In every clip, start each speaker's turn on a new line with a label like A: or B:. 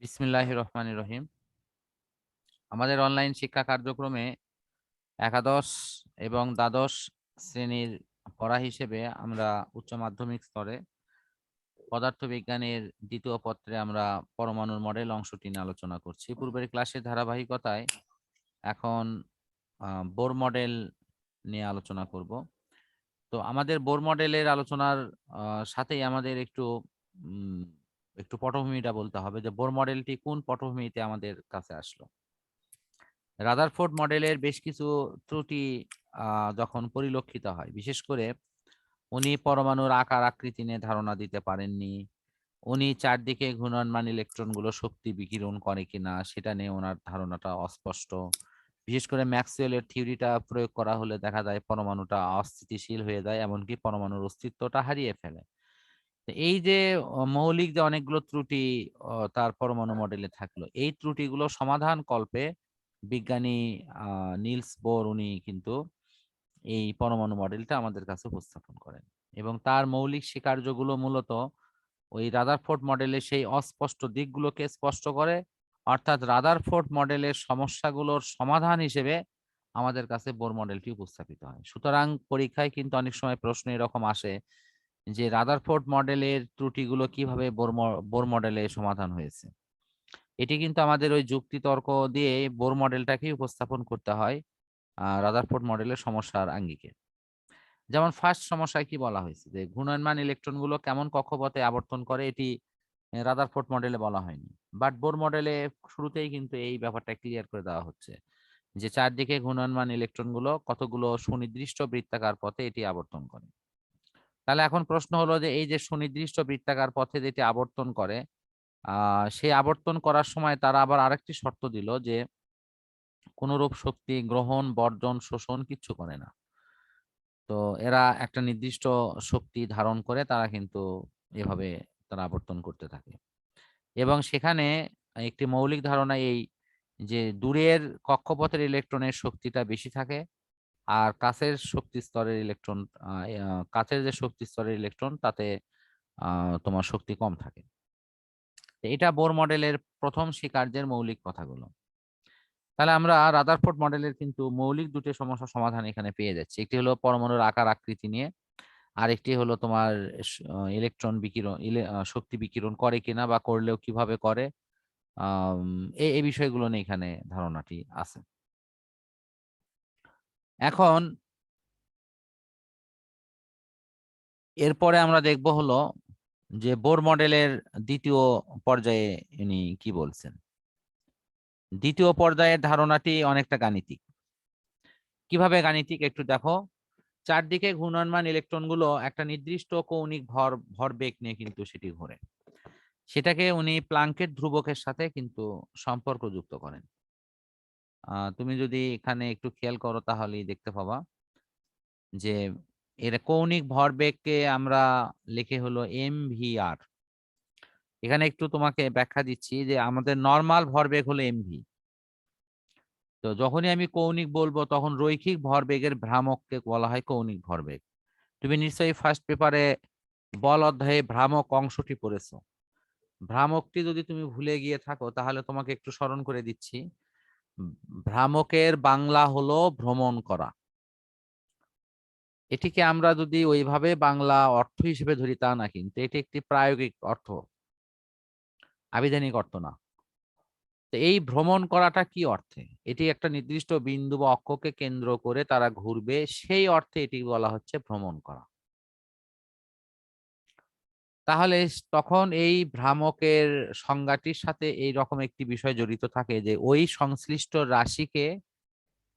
A: বিসমিল্লাহির রহমানির রহিম। আমাদের অনলাইন শিক্ষা কার্যক্রমে একাদশ এবং দ্বাদশ শ্রেণীর পড়া হিসেবে আমরা উচ্চ মাধ্যমিক স্তরে পদার্থবিজ্ঞানের দ্বিতীয় পত্রে আমরা পরমাণুর মডেল অংশটি নিয়ে আলোচনা করছি। পূর্বের ক্লাসের ধারাবাহিকতায় এখন বোর মডেল নিয়ে আলোচনা করব। তো আমাদের বোর মডেলের আলোচনার সাথেই আমাদের একটু পটভূমিটা বলতে হবে যে বোর মডেলটি কোন পটভূমিতে আমাদের কাছে আসলো। রাদারফোর্ড মডেলের বেশ কিছু ত্রুটি যখন পরিলক্ষিত হয়, বিশেষ করে উনি পরমাণুর আকার আকৃতি নিয়ে ধারণা দিতে পারেননি। উনি চারদিকে ঘূর্ণয়মান ইলেকট্রনগুলো শক্তি বিকিরণ করে কিনা সেটা নিয়ে ওনার ধারণাটা অস্পষ্ট। বিশেষ করে ম্যাক্সওয়েলের থিওরিটা প্রয়োগ করা হলে দেখা যায় পরমাণুটা অস্থিতিশীল হয়ে যায়, এমনকি পরমাণুর অস্তিত্বটা হারিয়ে ফেলে। তো এই যে মৌলিক যে অনেকগুলো ত্রুটি তার পরমাণু মডেলে থাকলো, এই ত্রুটিগুলো সমাধান কল্পে বিজ্ঞানী নিলস বোর উনি কিন্তু এই পরমাণু মডেলটা আমাদের কাছে উপস্থাপন করেন এবং তার মৌলিক স্বীকার্যগুলো মূলত ওই রাদারফোর্ড মডেলের সেই অস্পষ্ট দিকগুলোকে স্পষ্ট করে, অর্থাৎ রাদারফোর্ড মডেলের সমস্যাগুলোর সমাধান হিসেবে আমাদের কাছে বোর মডেলটি উপস্থাপিত হয়। সুতরাং পরীক্ষায় কিন্তু অনেক সময় প্রশ্ন এরকম আসে যে রাদারফোর্ড মডেলের ত্রুটিগুলো কিভাবে বোর মডেলে সমাধান হয়েছে। এটি কিন্তু আমাদের ওই যুক্তি তর্ক দিয়ে বোর মডেলটাকে উপস্থাপন করতে হয় রাদারফোর্ড মডেলের সমস্যার আঙ্গিকে। যেমন ফার্স্ট সমস্যায় কি বলা হয়েছে যে ঘূর্ণয়মান ইলেকট্রনগুলো কেমন কক্ষপথে আবর্তন করে, এটি রাদারফোর্ড মডেলে বলা হয়নি, বাট বোর মডেলে শুরুতেই কিন্তু এই ব্যাপারটা ক্লিয়ার করে দেওয়া হচ্ছে যে চারদিকে ঘূর্ণয়মান ইলেকট্রনগুলো কতগুলো সুনির্দিষ্ট বৃত্তাকার পথে এটি আবর্তন করে। তাহলে এখন প্রশ্ন হলো যে এই যে সুনির্দিষ্ট বৃত্তাকার পথে যেটি আবর্তন করে, সেই আবর্তন করার সময় তারা আবার আরেকটি শর্ত দিল যে কোনরূপ শক্তি গ্রহণ বর্জন শোষণ কিচ্ছু করে না। তো এরা একটা নির্দিষ্ট শক্তি ধারণ করে তারা কিন্তু এভাবে তারা আবর্তন করতে থাকে এবং সেখানে একটি মৌলিক ধারণা এই যে দূরের কক্ষপথের ইলেকট্রনের শক্তিটা বেশি থাকে আর কাছের শক্তি স্তরের ইলেকট্রন কাছের যে শক্তি স্তরের ইলেকট্রন তাতে তোমার শক্তি কম থাকে। এটা বোর মডেলের প্রথম স্বীকার্যের মৌলিক কথাগুলো। তাহলে আমরা রাদারফোর্ড মডেলের কিন্তু মৌলিক দুটি সমস্যা সমাধান এখানে পেয়ে যাচ্ছি। একটি হলো পরমাণুর আকার আকৃতি নিয়ে, আর একটি হলো তোমার ইলেকট্রন বিকিরণ শক্তি বিকিরণ করে কিনা বা করলেও কিভাবে করে। এই বিষয়গুলো নিয়ে এখানে ধারণাটি আছে। এখন এরপরে আমরা দেখব হলো যে বোর মডেলের দ্বিতীয় পর্যায়ে ইনি কি বলছেন। দ্বিতীয় পর্যায়ের ধারণাটি অনেকটা গাণিতিক। কিভাবে গাণিতিক একটু দেখো। চারদিকে ঘূর্ণয়মান ইলেকট্রনগুলো একটা নির্দিষ্ট কৌণিক ভরবেগ নিয়ে কিন্তু সেটি ঘোরে। সেটাকে উনি প্লাঙ্কের ধ্রুবকের সাথে কিন্তু সম্পর্ক যুক্ত করেন। তুমি যদি এখানে একটু খেয়াল করো তাহলেই দেখতে পাবা যে এর কৌণিক ভরবেগকে আমরা লিখে হলো mvr। এখানে একটু তোমাকে ব্যাখ্যা দিচ্ছি যে আমাদের নরমাল ভরবেগ হলো mv। তো যখনই আমি কৌণিক বলবো তখন রৈখিক ভরবেগের ভ্রামককে বলা হয় কৌণিক ভরবেগ। তুমি নিশ্চয়ই ফার্স্ট পেপারে বল অধ্যায়ে ভ্রামক অংশটি পড়েছো। ভ্রামকটি যদি তুমি ভুলে গিয়ে থাকো তাহলে তোমাকে একটু স্মরণ করে দিচ্ছি। ভ্রামকের বাংলা হলো ভ্রমণ করা। এটিকে আমরা যদি ওইভাবে বাংলা অর্থ হিসেবে ধরি তা না, কিন্তু এটি একটি প্রায়োগিক অর্থ, আবিধানিক অর্থ না। তো এই ভ্রমণ করাটা কি অর্থে? এটি একটা নির্দিষ্ট বিন্দু বা অক্ষকে কেন্দ্র করে তারা ঘুরবে, সেই অর্থে এটি বলা হচ্ছে ভ্রমণ করা। তাহলে তখন এই ভ্রামকের সংজ্ঞাটির সাথে এই রকম একটি বিষয় জড়িত থাকে যে ওই সংশ্লিষ্ট রাশিকে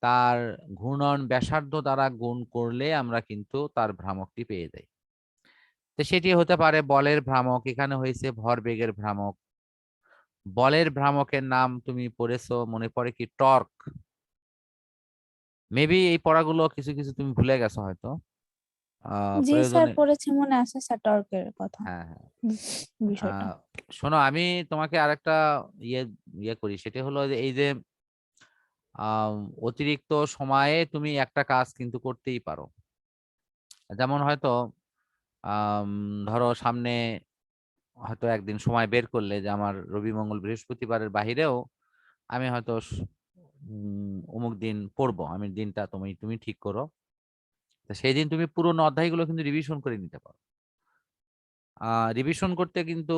A: তার ঘূর্ণন ব্যাসার্ধ দ্বারা গুণ করলে আমরা কিন্তু তার ভ্রামকটি পেয়ে যাই। তো সেটি হতে পারে বলের ভ্রামক, এখানে হয়েছে ভরবেগের ভ্রামক। বলের ভ্রামকের নাম তুমি পড়েছো, মনে পড়ে কি? টর্ক। মেবি এই পড়াগুলো কিছু কিছু তুমি ভুলে গেছো হয়তো
B: জি স্যার,
A: প্রয়োজনে।
B: পড়েছি, মনে আছে স্যার টর্কের কথা
A: হ্যাঁ হ্যাঁ।
B: বিষয়টা।
A: শোনো, আমি তোমাকে আরেকটা ইয়ে ইয়ে করি, সেটা হলো যে এই যে আহ অতিরিক্ত সময়ে তুমি একটা কাজ কিন্তু করতেই পারো। যেমন হয়তো ধরো সামনে হয়তো একদিন সময় বের করলে যে আমার রবি মঙ্গল বৃহস্পতিবারের বাহিরেও আমি হয়তো অমুক দিন পড়বো, আমি দিনটা তুমি তুমি ঠিক করো, তো সেই দিন তুমি পুরোনো অধ্যায়গুলো কিন্তু রিভিশন করে নিতে পারো। রিভিশন করতে কিন্তু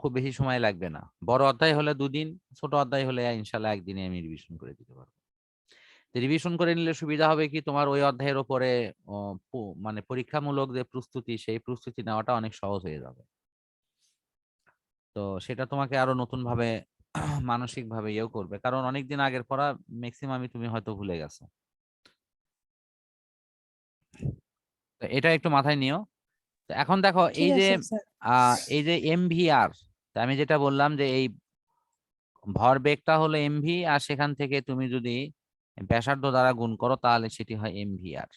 A: খুব বেশি সময় লাগবে না। বড় অধ্যায় হলে 2 দিন, ছোট অধ্যায় হলে ইনশাল্লাহ একদিনে আমি রিভিশন করে দিতে পারবো। রিভিশন করে নিলে সুবিধা হবে কি, তোমার ওই অধ্যায়ের উপরে মানে পরীক্ষামূলক যে প্রস্তুতি, সেই প্রস্তুতি নেওয়াটা অনেক সহজ হয়ে যাবে। তো সেটা তোমাকে আরো নতুন ভাবে মানসিক ভাবে ইয়েও করবে, কারণ অনেকদিন আগের পড়া ম্যাক্সিমামই তুমি হয়তো ভুলে গেছো। তো এটা একটু মাথায় নিও। তো এখন দেখো
B: ঠিক আছে স্যার।
A: এই যে এমভিআর, আমি যেটা বললাম যে এই ভরবেগটা হলো এমভি, আর সেখান থেকে তুমি যদি ব্যাসার্ধ দ্বারা গুণ করো তাহলে সেটি হয় এমভিআর।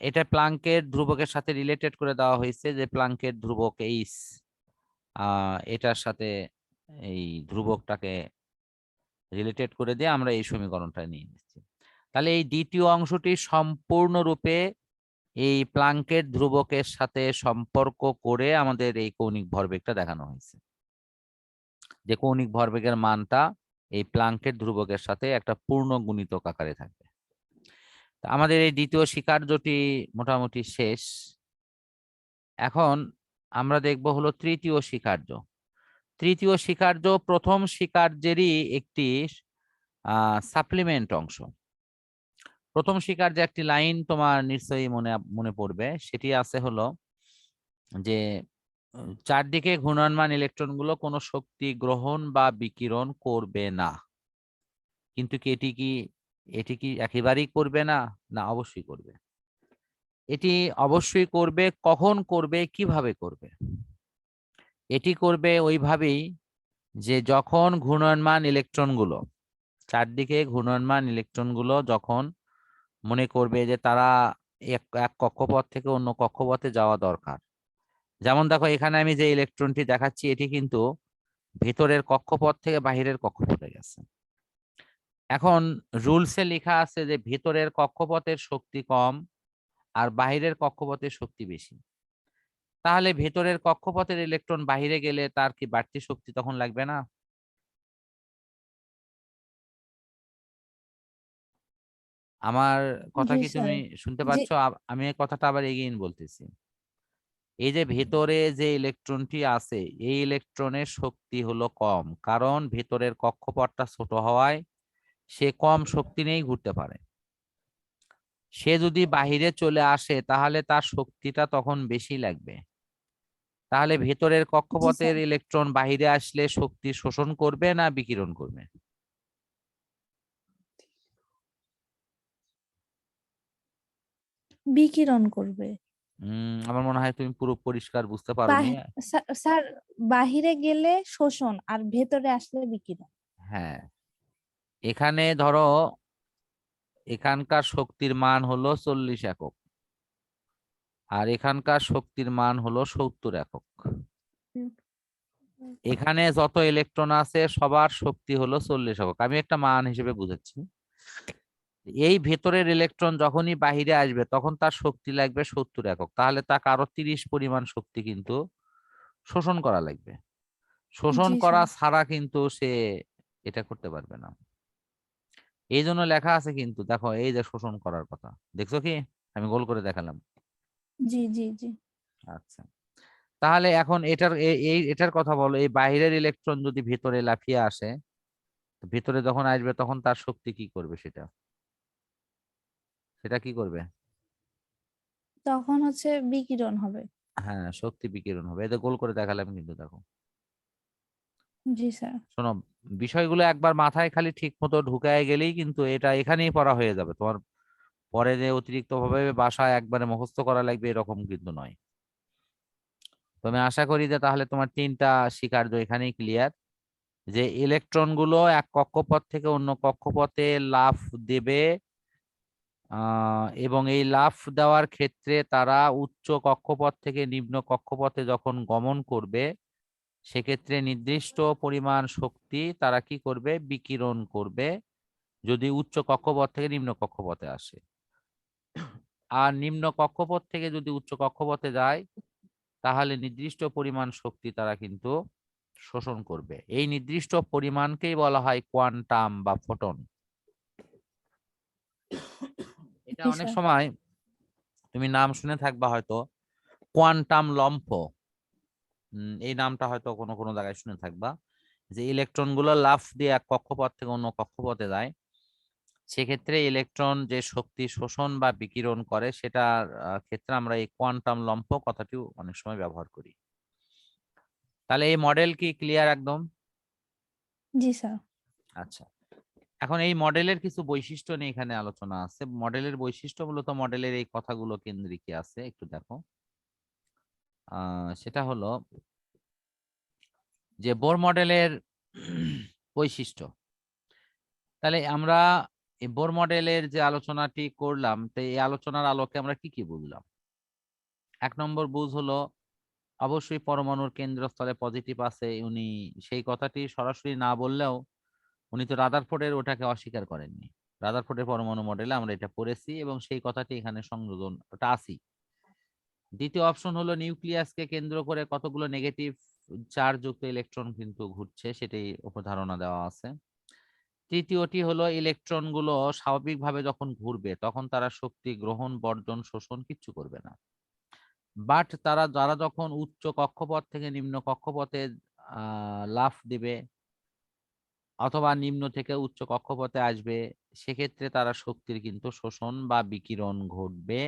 A: এটা প্লাঙ্কের ধ্রুবকের সাথে রিলেটেড করে দেওয়া হয়েছে, যে প্লাঙ্কের ধ্রুবক এইচ, এটার সাথে এই ধ্রুবকটাকে রিলেটেড করে দিয়ে আমরা এই সমীকরণটা নিয়ে নিচ্ছি। তাহলে এই দ্বিতীয় অংশটি সম্পূর্ণরূপে এই প্লাঙ্কের ধ্রুবকের সাথে সম্পর্ক করে আমাদের এই কৌণিক ভরবেগটা দেখানো হয়েছে, যে কৌণিক ভরবেগের মানটা এই প্লাঙ্কের ধ্রুবকের সাথে একটা পূর্ণ গুণিতক আকারে থাকবে। আমাদের এই দ্বিতীয় স্বীকার্যটি মোটামুটি শেষ। এখন আমরা দেখব হলো তৃতীয় স্বীকার্য। তৃতীয় স্বীকার্য প্রথম স্বীকার্যেরই একটি সাপ্লিমেন্ট অংশ। প্রথম স্বীকার্যে একটি লাইন তোমার নিশ্চয়ই মনে মনে পড়বে, সেটি আছে হলো যে চারদিকে ঘূর্ণয়মান ইলেকট্রনগুলো কোনো শক্তি গ্রহণ বা বিকিরণ করবে না। কিন্তু কি এটি কি একেবারেই করবে না? না, অবশ্যই করবে। এটি অবশ্যই করবে। কখন করবে, কিভাবে করবে? এটি করবে ওইভাবেই যে যখন ঘূর্ণয়মান ইলেকট্রনগুলো, চারদিকে ঘূর্ণয়মান ইলেকট্রনগুলো যখন মনে করবে যে তারা এক এক কক্ষপথ থেকে অন্য কক্ষপথে যাওয়া দরকার। যেমন দেখো এখানে আমি যে ইলেকট্রনটি দেখাচ্ছি, এটি কিন্তু ভেতরের কক্ষপথ থেকে বাহিরের কক্ষপথে গেছে। এখন রুলসে লেখা আছে যে ভেতরের কক্ষপথের শক্তি কম আর বাহিরের কক্ষপথের শক্তি বেশি। তাহলে ভেতরের কক্ষপথের ইলেকট্রন বাহিরে গেলে তার কি বাড়তি শক্তি তখন লাগবে না? আমার কথা
B: জি
A: কি
B: স্যার।
A: তুমি শুনতে
B: জি।
A: পাচ্ছ? আমি এই কথাটা আবার এগেইন বলতেছি। এই যে ভেতরে যে ইলেকট্রনটি আছে, এই ইলেকট্রনের শক্তি হলো কম, কারণ ভেতরের কক্ষপথটা ছোট হওয়ায় সে কম শক্তি নিয়েই ঘুরতে পারে। সে যদি বাহিরে চলে আসে তাহলে তার শক্তিটা তখন বেশি লাগবে। তাহলে ভেতরের
B: জি
A: কক্ষপথের
B: স্যার।
A: ইলেকট্রন বাহিরে আসলে শক্তি শোষণ করবে না বিকিরণ করবে?
B: বিকিরণ করবে।
A: আমার মনে হয় তুমি পুরো পরিষ্কার বুঝতে পারোনি।
B: স্যার, বাহিরে গেলে শোষণ আর ভেতরে আসলে বিকিরণ।
A: হ্যাঁ, এখানে ধরো এখানকার শক্তির মান হলো 40 একক, আর এখানকার শক্তির মান হলো 70 একক। এখানে যত ইলেকট্রন আছে সবার শক্তি হলো 40 একক। আমি একটা মান হিসেবে বুঝাচ্ছি। এই ভেতরের ইলেকট্রন যখনই বাহিরে আসবে তখন তার শক্তি লাগবে 70 একক, তাহলে তাকে আরো 30 পরিমাণ শক্তি কিন্তু শোষণ করা লাগবে। শোষণ
B: জি
A: করা
B: স্যার।
A: ছাড়া কিন্তু সে এটা করতে পারবে না। এই জন্য লেখা আছে কিন্তু, দেখো এই যে শোষণ করার কথা, দেখছো কি আমি গোল করে দেখালাম?
B: জি জি জি।
A: আচ্ছা, তাহলে এখন এটার কথা বলো, এই বাইরের ইলেকট্রন যদি ভেতরে লাফিয়ে আসে, তো ভেতরে যখন আসবে তখন তার শক্তি কি করবে, সেটা সেটা কি করবে?
B: তখন হচ্ছে বিকিরণ হবে।
A: হ্যাঁ, শক্তি বিকিরণ হবে। এটা গোল করে দেখালাম কিন্তু, দেখো।
B: জি স্যার।
A: শোনো, বিষয়গুলো একবার মাথায় খালি ঠিক মতো ঢুকায় গেলেই কিন্তু এটা এখানেই পড়া হয়ে যাবে তোমার। পরে যে অতিরিক্ত ভাবে বাসায় একবারে মুখস্থ করা লাগবে এরকম কিন্তু নয়। তো আমি আশা করি যে তাহলে তোমার 3টা স্বীকার্য এখানেই ক্লিয়ার, যে ইলেকট্রন গুলো এক কক্ষপথ থেকে অন্য কক্ষপথে লাফ দেবে, এবং এই লাফ দেওয়ার ক্ষেত্রে তারা উচ্চ কক্ষপথ থেকে নিম্ন কক্ষপথে যখন গমন করবে, সেক্ষেত্রে নির্দিষ্ট পরিমাণ শক্তি তারা কি করবে, বিকিরণ করবে, যদি উচ্চ কক্ষপথ থেকে নিম্ন কক্ষপথে আসে। আর নিম্ন কক্ষপথ থেকে যদি উচ্চ কক্ষপথে যায় তাহলে নির্দিষ্ট পরিমাণ শক্তি তারা কিন্তু শোষণ করবে। এই নির্দিষ্ট পরিমাণকেই বলা হয় কোয়ান্টাম বা ফোটন। এটা
B: জি
A: অনেক
B: স্যার।
A: সময় তুমি নাম শুনে থাকবা হয়তো, কোয়ান্টাম লম্ফ। এই নামটা হয়তো কোনো কোনো জায়গায় শুনে থাকবা, যে ইলেকট্রন গুলো লাফ দিয়ে এক কক্ষপথ থেকে অন্য কক্ষপথে যায়। সেক্ষেত্রে ইলেকট্রন যে শক্তি শোষণ বা বিকিরণ করে সেটার ক্ষেত্রে আমরা এই কোয়ান্টাম লম্ফ কথাটিও অনেক সময় ব্যবহার করি। তাহলে এই মডেল কি ক্লিয়ার একদম?
B: জি স্যার।
A: আচ্ছা, এখন এই মডেলের কিছু বৈশিষ্ট্য নিয়ে এখানে আলোচনা আছে। মডেলের বৈশিষ্ট্য মূলত মডেলের এই কথাগুলো কেন্দ্রিক আছে, একটু দেখো। সেটা হলো যে বোর মডেলের বৈশিষ্ট্য। তাহলে আমরা এই বোর মডেলের যে আলোচনাটি করলাম, তো এই আলোচনার আলোকে আমরা কি কি বুঝলাম? 1 নম্বর বুঝ হলো অবশ্যই পরমাণুর কেন্দ্রস্থলে পজিটিভ আছে। উনি সেই কথাটি সরাসরি না বললেও উনি তো রাদারফোর্ডের ওটাকে অস্বীকার করেননি। রাদারফোর্ডের পরমাণু মডেলে আমরা এটা পড়েছি এবং সেই কথাটি এখানে সংযোজন ওটা আসি। দ্বিতীয় অপশন হলো নিউক্লিয়াসকে কেন্দ্র করে কতগুলো নেগেটিভ চার্জ যুক্ত ইলেকট্রন কিন্তু ঘুরছে, সেটাই উপর ধারণা দেওয়া আছে। তৃতীয়টি হলো ইলেকট্রন গুলো স্বাভাবিকভাবে যখন ঘুরবে তখন তারা শক্তি গ্রহণ বর্জন শোষণ কিচ্ছু করবে না। বাট যারা যখন উচ্চ কক্ষপথ থেকে নিম্ন কক্ষপথে লাফ দিবে অথবা নিম্ন থেকে উচ্চ কক্ষপথে আসবে, সেক্ষেত্রে তারা শক্তির কিন্তু শোষণ বা বিকিরণ ঘটবে,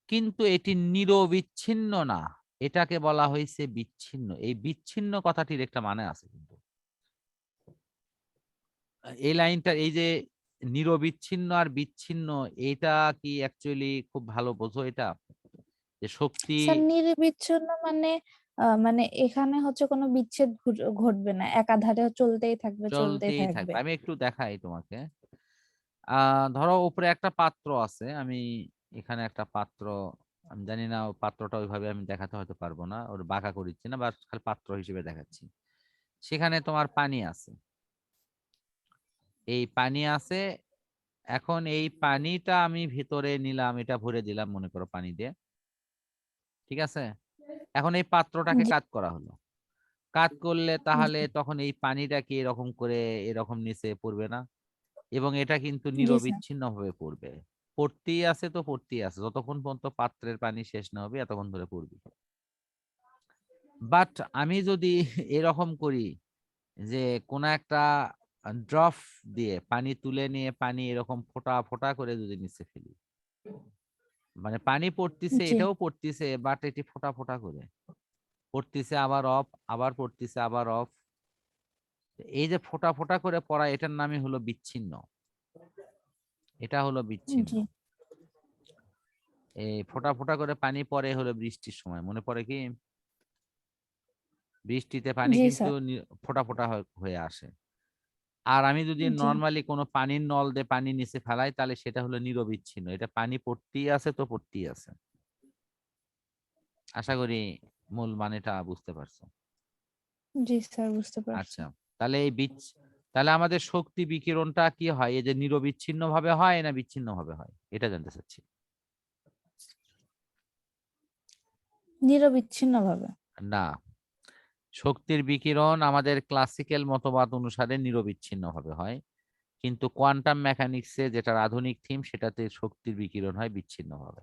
A: কিন্তু এটি নিরবিচ্ছিন্ন না। এটাকে বলা হয়েছে বিচ্ছিন্ন। এই বিচ্ছিন্ন কথাটির একটা মানে আছে কিন্তু। এই লাইনটা, এই যে নিরবিচ্ছিন্ন আর বিচ্ছিন্ন, এটা কি অ্যাকচুয়ালি খুব ভালো বোঝো এটা, যে শক্তি
B: স্যার নিরবিচ্ছিন্ন মানে মানে এখানে হচ্ছে কোনো বিচ্ছেদ ঘটবে না, একাধারে চলতেই থাকবে চলতেই
A: চলতেই থাকবে।
B: থাকবে।
A: আমি একটু দেখাই তোমাকে। ধরো উপরে একটা পাত্র আছে, আমি এখানে একটা পাত্র, আমি জানি না ও পাত্রটা ওইভাবে আমি দেখাতে হয়তো পারবো না, ওর বাঁকা করিচ্ছি না, বা খালি পাত্র হিসেবে দেখাচ্ছি। সেখানে তোমার পানি আছে, এই পানি আছে। এখন এই পানিটা আমি ভিতরে নিলাম, এটা ভরে দিলাম মনে করো পানি দিয়ে, ঠিক আছে। এখন এই পাত্রটাকে
B: জি
A: কাত করা হলো। কাত করলে তাহলে
B: জি
A: তখন এই পানিটা কি এরকম করে এরকম নিচে পড়বে না, এবং এটা কিন্তু
B: জি স্যার।
A: নিরবিচ্ছিন্ন ভাবে পড়বে। পড়তেই আছে তো পড়তেই আছে, যতক্ষণ পর্যন্ত পাত্রের পানি শেষ না হবে এতক্ষণ ধরে পড়বে। বাট আমি যদি এরকম করি যে কোন একটা ড্রপ দিয়ে পানি তুলে নিয়ে পানি এরকম ফোঁটা ফোঁটা করে যদি নিচে ফেলি, মানে পানি পড়তিছে
B: জি
A: এটাও পড়তিছে, বাট এটি ফোঁটা ফোঁটা করে পড়তিছে, আবার অফ, আবার পড়তিছে, আবার অফ। এই যে ফোঁটা ফোঁটা করে পড়া, এটার নামই হলো বিচ্ছিন্ন। এটা হলো বিচ্ছিন্ন।
B: জি
A: এই ফোঁটা ফোঁটা করে পানি পড়ে হলো বৃষ্টির সময়, মনে পড়ে কি? বৃষ্টিতে পানি
B: জি
A: কিন্তু
B: স্যার।
A: ফোঁটা ফোঁটা হয়ে আসে। আর আমি যদি
B: জি
A: নর্মালি কোনো পানির নল দিয়ে পানি নিচে ফেলাই, তাহলে সেটা হলো নিরবিচ্ছিন্ন। এটা পানি পড়তেই আছে তো পড়তেই আছে। আশা করি মূল মানেটা বুঝতে পারছো।
B: জি স্যার, বুঝতে পারছি।
A: আচ্ছা, তাহলে তাহলে আমাদের শক্তি বিকিরণটা কি হয়, এই যে নিরবিচ্ছিন্ন ভাবে হয় না বিচ্ছিন্ন ভাবে হয়, এটা জানতে চাচ্ছি।
B: নিরবিচ্ছিন্ন ভাবে।
A: না, শক্তির বিকিরণ আমাদের ক্লাসিক্যাল মতবাদ অনুসারে নিরবিচ্ছিন্ন ভাবে হয়, কিন্তু কোয়ান্টাম মেকানিক্সে, যেটার আধুনিক থিম, সেটাতে শক্তির বিকিরণ হয় বিচ্ছিন্ন ভাবে।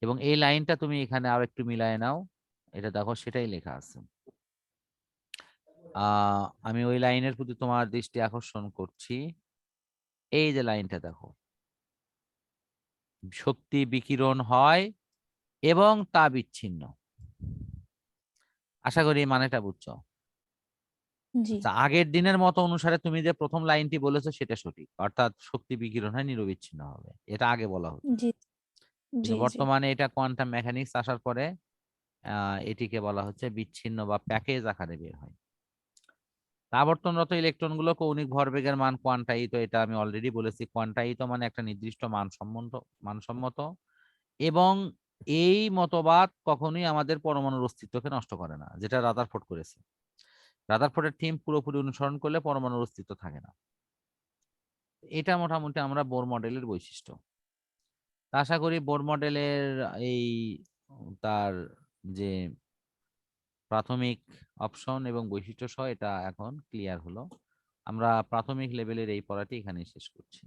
A: এবং এই লাইনটা তুমি এখানে আরো একটু মিলায় নাও, এটা দেখো সেটাই লেখা আছে। আমি ওই লাইনের প্রতি তোমার দৃষ্টি আকর্ষণ করছি। এই যে লাইনটা দেখো, শক্তি বিকিরণ হয় এবং তা বিচ্ছিন্ন। আশা করি এই মানেটা বুঝছো।
B: জি
A: আচ্ছা, আগের দিনের মতো অনুসারে তুমি যে প্রথম লাইনটি বলেছো সেটা সঠিক, অর্থাৎ শক্তি বিকিরণ হয় নিরবিচ্ছিন্ন হবে, এটা আগে বলা হতো।
B: জি জি
A: কিন্তু
B: জি
A: বর্তমানে এটা কোয়ান্টাম মেকানিক্স আসার পরে এটিকে বলা হচ্ছে বিচ্ছিন্ন বা প্যাকেজ আকারে বের হয়। আবর্তনরত ইলেকট্রনগুলো কৌণিক ভরবেগের মান কোয়ান্টায়িত, এটা আমি অলরেডি বলেছি। কোয়ান্টায়িত মানে একটা নির্দিষ্ট মানসম্মত, এবং এই মতবাদ কখনোই আমাদের পরমাণুর অস্তিত্বকে নষ্ট করে না, যেটা রাদারফোর্ড করেছে। রাদারফোর্ডের থিম পুরোপুরি অনুসরণ করলে পরমাণুর অস্তিত্ব থাকে না। এটা মোটামুটি আমরা বোর মডেলের বৈশিষ্ট্য। তা আশা করি বোর মডেলের এই তার যে প্রাথমিক অপশন এবং বৈশিষ্ট্য সহ এটা এখন ক্লিয়ার হলো। আমরা প্রাথমিক লেভেলের এই পড়াটি এখানে শেষ করছি।